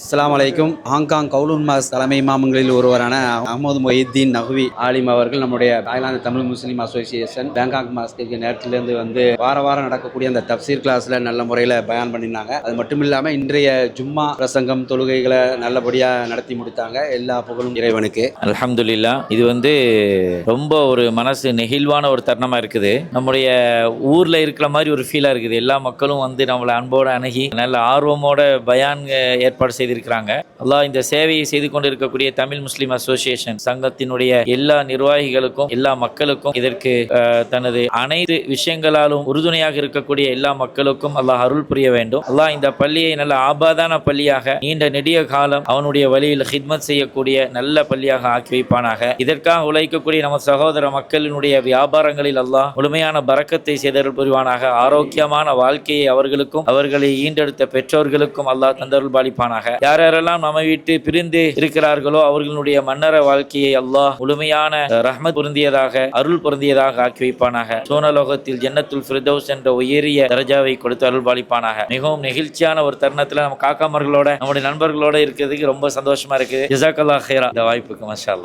அஸ்ஸலாமு அலைக்கும். Hong Kong Kowloon mass தலைமை இமாம்களில் ஒருவரான அஹ்மது மொஹிதீன் நஹ்வி ஆலிம் அவர்கள் நம்முடைய தாய்லாந்து தமிழ் முஸ்லீம் அசோசியேஷன் பேங்காக் மாஸ்க்கு நேரத்திலிருந்து வாரம் நடக்கக்கூடிய அந்த தப்சீர் கிளாஸ்ல நல்ல முறையில் பயான் பண்ணினாங்க. அது மட்டும் இல்லாமல் இன்றைய ஜும்மா பிரசங்கம் தொழுகைகளை நல்லபடியாக நடத்தி முடித்தாங்க. எல்லா புகழும் இறைவனுக்கு. அல்ஹம்துலில்லாஹ். இது ரொம்ப ஒரு மனசு நெகிழ்வான ஒரு தருணமா இருக்குது. நம்முடைய ஊர்ல இருக்கிற மாதிரி ஒரு ஃபீலா இருக்குது. எல்லா மக்களும் நம்மளை அன்போடு அணுகி நல்ல ஆர்வமோட பயான் ஏற்பாடு செய்திருக்கிறாங்க. அல்லாஹ் இந்த சேவையை செய்து கொண்டிருக்கக்கூடிய தமிழ் முஸ்லிம் அசோசியேஷன் சங்கத்தினுடைய எல்லா நிர்வாகிகளுக்கும் எல்லா மக்களுக்கும் இதற்கு தனது அனைத்து விஷயங்களாலும் உறுதுணையாக இருக்கக்கூடிய எல்லா மக்களுக்கும் அல்லாஹ் அருள் புரிய வேண்டும். அல்லாஹ் இந்த பள்ளியை நல்ல ஆபாதான பள்ளியாக நீண்ட நெடிய காலம் அவனுடைய வழியில் ஹித்மத் செய்யக்கூடிய நல்ல பள்ளியாக ஆக்கி வைப்பானாக. இதற்காக உழைக்கக்கூடிய நம்ம சகோதர மக்களினுடைய வியாபாரங்களில் அல்லாஹ் முழுமையான பரக்கத்தை செய்தருள் புரிவானாக. ஆரோக்கியமான வாழ்க்கையை அவர்களுக்கும் அவர்களை ஈண்டெடுத்த பெற்றோர்களுக்கும் அல்லாஹ் தந்தருள் பாலிப்பானாக. யாரெல்லாம் நம்ம விட்டு பிரிந்து இருக்கிறார்களோ அவர்களுடைய மன்னர வாழ்க்கையை அல்லாஹ் முழுமையான ரஹ்மத் பொருந்தியதாக அருள் பொருந்தியதாக ஆக்கி வைப்பானாக. சோனலோகத்தில் ஜன்னத்துல் ஃபிர்தௌஸ் என்ற உயரிய தரஜாவை கொடுத்து அருள் பாலிப்பானாக. மிகவும் நெகிழ்ச்சியான ஒரு தருணத்துல நம்ம காக்காமர்களோட நம்முடைய நண்பர்களோட இருக்கிறதுக்கு ரொம்ப சந்தோஷமா இருக்குது. ஜஸாக்கல்லாஹ் ஹைரா. இந்த வாய்ப்புக்கு மாஷா அல்லாஹ்.